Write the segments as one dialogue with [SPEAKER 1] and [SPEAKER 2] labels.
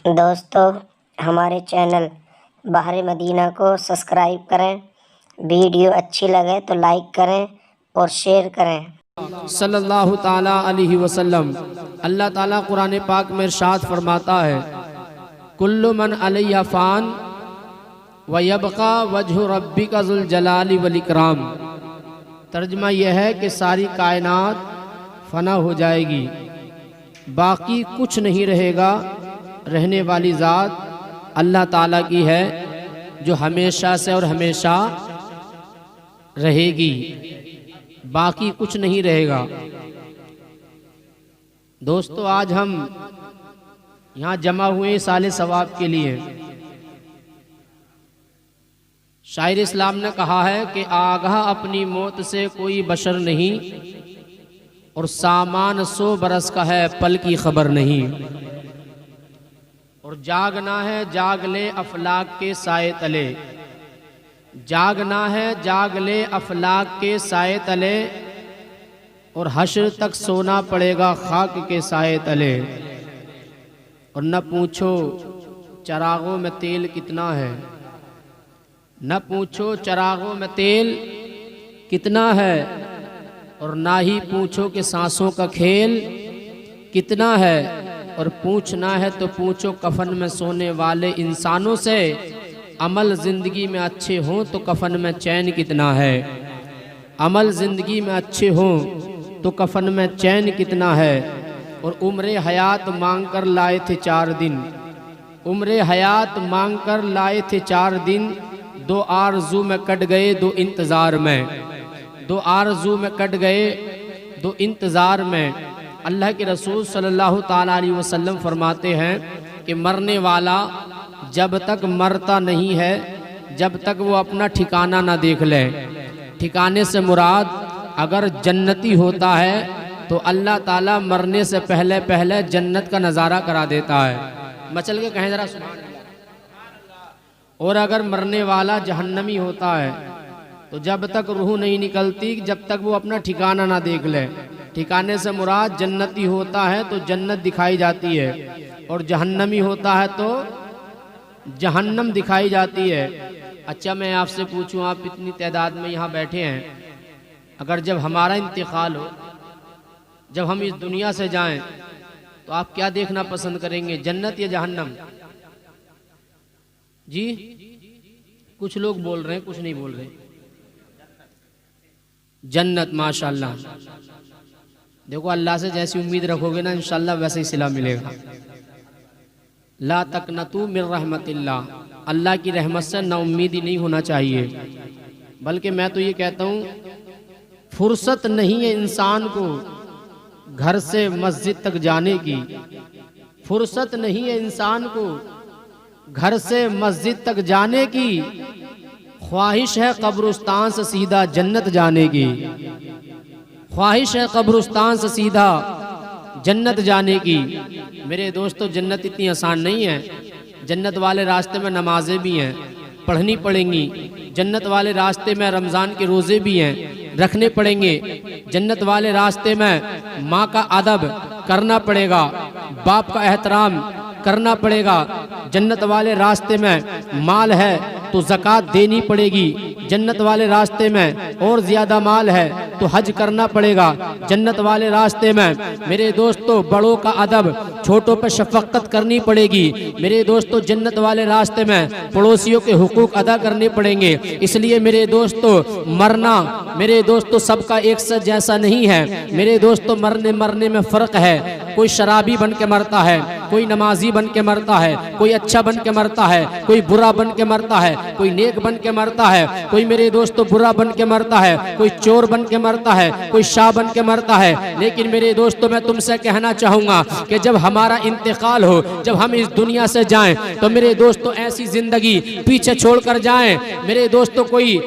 [SPEAKER 1] दोस्तों, हमारे चैनल बहर मदीना को सब्सक्राइब करें। वीडियो अच्छी लगे तो लाइक करें और शेयर करें।
[SPEAKER 2] सल्लल्लाहु ताला अलैहि वसल्लम। अल्लाह ताला कुरान पाक में इरशाद फरमाता है, कुल्लु मन अलैहा फ़ान व यबका वजहु रब्बिका ज़ुल जलाली वल इकराम। तर्जुमा यह है कि सारी कायनात फना हो जाएगी, बाकी कुछ नहीं रहेगा। रहने वाली ज़ात अल्लाह ताला की है जो हमेशा से और हमेशा रहेगी, बाकी कुछ नहीं रहेगा। दोस्तों, आज हम यहाँ जमा हुए साले सवाब के लिए। शायर इस्लाम ने कहा है कि आगाह अपनी मौत से कोई बशर नहीं, और सामान 100 बरस का है पल की खबर नहीं। और जागना है जाग ले अफलाक के साए तले, जागना है जाग ले अफलाक के साए तले, और हश्र तक सोना पड़ेगा खाक के साए तले। और न पूछो चरागों में तेल कितना है, न पूछो चरागों में तेल कितना है, और ना ही पूछो कि सांसों का खेल कितना है। और पूछना है तो पूछो कफन में सोने वाले इंसानों से, अमल ज़िंदगी में अच्छे हों तो कफन में चैन कितना है। अमल ज़िंदगी में अच्छे हों तो कफन में चैन कितना है। और उम्र हयात मांग कर लाए थे 4 दिन, उम्र हयात मांग कर लाए थे 4 दिन, 2 आरज़ू में कट गए 2 इंतज़ार में, 2 आरज़ू में कट गए 2 इंतज़ार में। अल्लाह के रसूल सल्लल्लाहु ताला अलैहि वसल्लम फरमाते हैं कि मरने वाला जब तक मरता नहीं है, जब तक वो अपना ठिकाना ना देख ले। ठिकाने से मुराद अगर जन्नती होता है तो अल्लाह ताला मरने से पहले पहले जन्नत का नज़ारा करा देता है। मचल के कहें ज़रा सुभान अल्लाह। और अगर मरने वाला जहन्नमी होता है तो जब तक रूह नहीं निकलती, जब तक वो अपना ठिकाना ना देख ले। ठिकाने से मुराद जन्नती होता है तो जन्नत दिखाई जाती है, और जहन्नमी होता है तो जहन्नम दिखाई जाती है। अच्छा, मैं आपसे पूछूं, आप इतनी तादाद में यहाँ बैठे हैं, अगर जब हमारा इंतकाल हो, जब हम इस दुनिया से जाएं, तो आप क्या देखना पसंद करेंगे, जन्नत या जहन्नम? जी, कुछ लोग बोल रहे हैं, कुछ नहीं बोल रहे। जन्नत, माशाल्लाह। देखो, अल्लाह से जैसी उम्मीद रखोगे ना, इंशाल्लाह वैसे ही सिला मिलेगा। ला तकनतू मिर रहमतिल्लाह, अल्लाह की रहमत से ना उम्मीदी नहीं होना चाहिए। बल्कि मैं तो ये कहता हूँ, फुर्सत नहीं है इंसान को घर से मस्जिद तक जाने की, फुर्सत नहीं है इंसान को घर से मस्जिद तक जाने की, ख्वाहिश है कब्रिस्तान से सीधा जन्नत जाने की, ख्वाहिश है कब्रिस्तान से सीधा जन्नत जाने की। मेरे दोस्तों, जन्नत इतनी आसान नहीं है। जन्नत वाले रास्ते में नमाजें भी हैं, पढ़नी पड़ेंगी। जन्नत वाले रास्ते में रमज़ान के रोज़े भी हैं, रखने पड़ेंगे। जन्नत वाले रास्ते में माँ का अदब करना पड़ेगा, बाप का एहतराम करना पड़ेगा। जन्नत वाले रास्ते में माल है तो ज़कात देनी पड़ेगी। जन्नत वाले रास्ते में और ज़्यादा माल है तो हज करना पड़ेगा। जन्नत वाले रास्ते में मेरे दोस्तों बड़ों का अदब, छोटों पर शफ़क़त करनी पड़ेगी। मेरे दोस्तों, जन्नत वाले रास्ते में पड़ोसियों के हुकूक अदा करने पड़ेंगे। इसलिए मेरे दोस्तों, मरना मेरे दोस्तों सबका एक सा जैसा नहीं है। मेरे दोस्तों, मरने में फ़र्क है। कोई शराबी बन के मरता है, कोई नमाजी बन के मरता है, कोई अच्छा बन के मरता है, कोई बुरा बन के मरता है, कोई नेक बन के मरता है, कोई मेरे दोस्तों बुरा बन के मरता है, कोई चोर बन के मरता है, कोई शाह बन के मरता है। लेकिन मेरे दोस्तों, मैं तुमसे कहना चाहूँगा कि जब हमारा इंतकाल हो, जब हम इस दुनिया से जाएं, तो मेरे दोस्तों ऐसी ज़िंदगी पीछे छोड़ कर जाएं। मेरे दोस्तों, कोई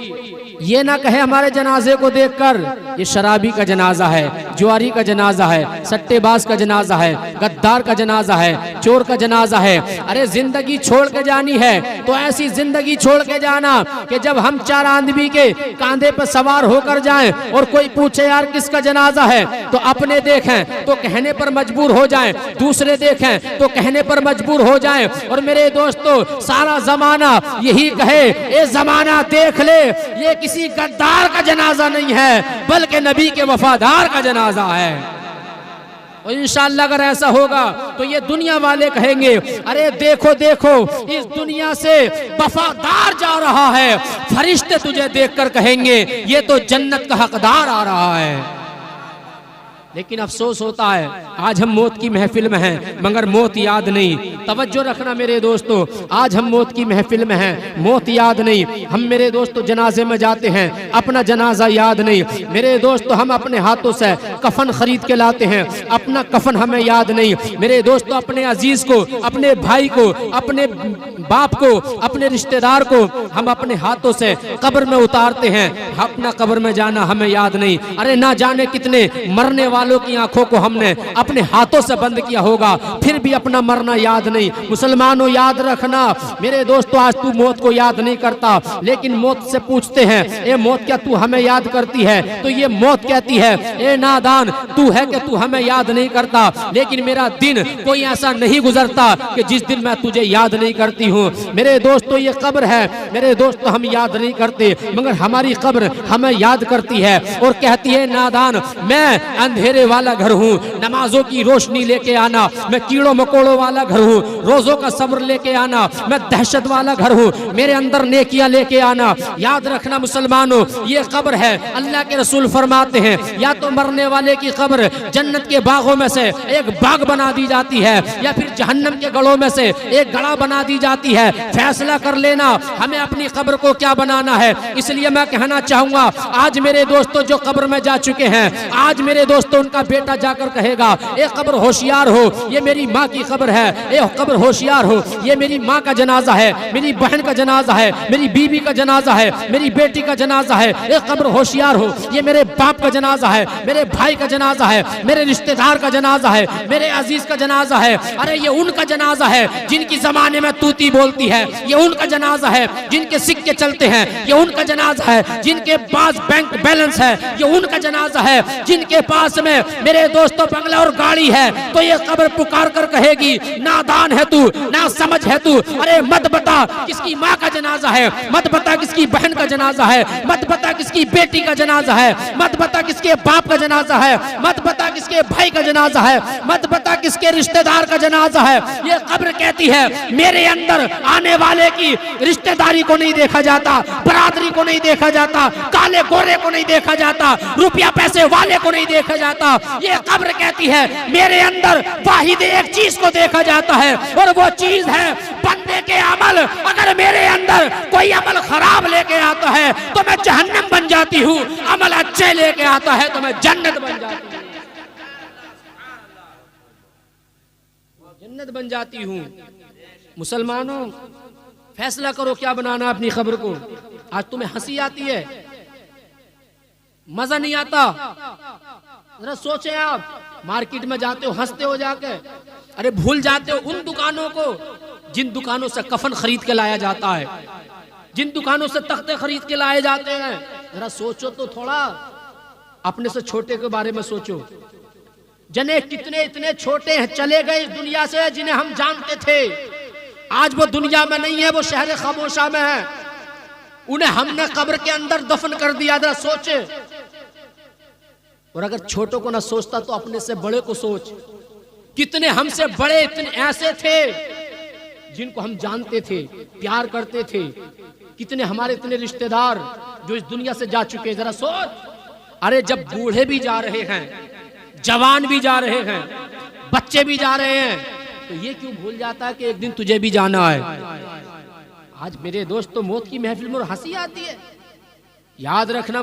[SPEAKER 2] ये ना कहे हमारे जनाजे को देखकर ये शराबी का जनाजा है, जुआरी का जनाजा है, सट्टेबाज का जनाजा है, गद्दार का जनाजा है, चोर का जनाजा है। अरे जिंदगी छोड़ के जानी है तो ऐसी जिंदगी छोड़ के जाना कि जब हम चार आदमी के कांधे पर सवार होकर जाएं और कोई पूछे यार किसका जनाजा है तो अपने देखें तो कहने पर मजबूर हो जाएं, दूसरे देखें तो कहने पर मजबूर हो जाएं। और मेरे दोस्तों सारा जमाना यही कहे ये जमाना देख ले ये किसी गद्दार का जनाजा नहीं है बल्कि नबी के वफादार का जनाजा है। और इंशाअल्लाह अगर ऐसा होगा तो ये दुनिया वाले कहेंगे अरे देखो देखो इस दुनिया से वफादार जा रहा है, फरिश्ते तुझे देखकर कहेंगे ये तो जन्नत का हकदार आ रहा है। लेकिन अफसोस होता है आज हम मौत की महफिल में हैं मगर मौत याद नहीं। तवज्जो रखना मेरे दोस्तों, आज हम मौत की महफिल में हैं, मौत याद नहीं। हम मेरे दोस्तों जनाजे में जाते हैं, अपना जनाजा याद नहीं। मेरे दोस्तों हम अपने हाथों से कफन खरीद के लाते हैं, अपना कफन हमें याद नहीं। मेरे दोस्तों अपने अजीज को, अपने भाई को, अपने बाप को, अपने रिश्तेदार को हम अपने हाथों से कब्र में उतारते हैं, अपना कब्र में जाना हमें याद नहीं। अरे ना जाने कितने मरने वालों की आंखों को हमने अपने हाथों से बंद किया होगा, फिर भी अपना मरना याद नहीं। मुसलमानों याद रखना मेरे दोस्तों, आज तू मौत को याद नहीं करता लेकिन मौत से पूछते हैं ए मौत क्या तू हमें याद करती है? तो ये मौत कहती है ए नादान तू है कि तू हमें याद नहीं करता, लेकिन मेरा दिन कोई ऐसा नहीं गुजरता कि जिस दिन मैं तुझे याद नहीं करती हूँ। मेरे दोस्तों ये कब्र है, मेरे दोस्तों हम याद नहीं करते मगर हमारी कब्र हमें याद करती है और कहती है नादान मैं अंधेरे वाला घर हूँ, नमाजों की रोशनी लेके आना, मैं कीड़ों मकोड़ों वाला घर हूँ, रोजों का सब्र लेके आना, मैं दहशत वाला घर हूँ, मेरे अंदर नेकियां लेके आना। याद रखना मुसलमानों ये कब्र है। अल्लाह के रसूल फरमाते हैं या तो मरने वाले की कब्र जन्नत के बागों में से एक बाग बना दी जाती है या फिर जहन्नम के गढ़ों में से एक गड़ा बना दी जाती है। फैसला कर लेना हमें अपनी कब्र को क्या बनाना है। इसलिए मैं कहना चाहूंगा आज मेरे दोस्तों जो कब्र में जा चुके हैं, आज मेरे दोस्तों उनका बेटा जाकर कहेगा ए कब्र होशियार हो ये मेरी माँ की कब्र है, ए कब्र होशियार हो ये मेरी माँ का जनाजा है, मेरी बहन का जनाजा है, मेरी बीवी का जनाजा है, मेरी बेटी का जनाजा है। ए कब्र होशियार हो ये मेरे बाप का जनाजा है, मेरे भाई का जनाजा है, मेरे रिश्तेदार का जनाजा है, मेरे अजीज का जनाजा है। अरे ये उनका जनाजा है जिनकी जमाने में तूती बोलती है, ये उनका जनाजा है जिनके सिक्के चलते हैं, ये उनका जनाजा है जिनके पास बैंक बैलेंस है, ये उनका जनाजा है जिनके पास में मेरे दोस्तों बंगला और गाड़ी है। तो ये कब्र पुकार कर कहेगी नादान है तू, ना समझ है तू। अरे मत बता किसकी माँ का जनाजा है, मत बता किसकी बहन का जनाजा है, मत बता किसकी बेटी का जनाजा है, मत बता किसके बाप का जनाजा है, मत बता किसके भाई का जनाजा है, मत बता किसके रिश्तेदार का जनाजा है। ये कब्र कहती है मेरे अंदर आने वाले की रिश्तेदारी को नहीं देखा जाता, बरादरी को नहीं देखा जाता, काले गोरे को नहीं देखा जाता, रुपया पैसे वाले को नहीं देखा जाता। ये कब्र कहती है मेरे अंदर वाहिद एक चीज को देखा जाता है और वो चीज है बंदे के अमल। अगर मेरे अंदर कोई अमल खराब लेके आता है तो मैं जहन्नम बन जाती हूँ, अमल अच्छे लेके आता है तो मैं जन्नत बन जाती हूँ, जन्नत बन जाती हूँ। मुसलमानों फैसला करो क्या बनाना अपनी खबर को। आज तुम्हें हंसी आती है, मजा नहीं आता। जरा सोचे आप मार्केट में जाते हो हंसते हो जाके, अरे भूल जाते हो उन दुकानों को जिन दुकानों से कफन खरीद के लाया जाता है, जिन दुकानों से तख्ते खरीद के लाए जाते हैं। जरा सोचो तो थोड़ा, अपने से छोटे के बारे में सोचो। जने कितने इतने छोटे हैं चले गए इस दुनिया से जिन्हें हम जानते थे, आज वो दुनिया में नहीं है, वो शहर खामोशा में है। उन्हें हमने कब्र के अंदर दफन कर दिया। जरा सोचे। और अगर छोटों को ना सोचता तो अपने से बड़े को सोच। कितने हमसे बड़े इतने ऐसे थे जिनको हम जानते थे, प्यार करते थे। कितने हमारे इतने रिश्तेदार जो इस दुनिया से जा चुके। जरा सोच। अरे जब बूढ़े भी जा रहे हैं, जवान भी जा रहे हैं, बच्चे भी जा रहे हैं, तो ये क्यों भूल जाता है कि एक दिन तुझे भी जाना है। आज मेरे दोस्तों मौत की महफिल में हंसी आती है। याद रखना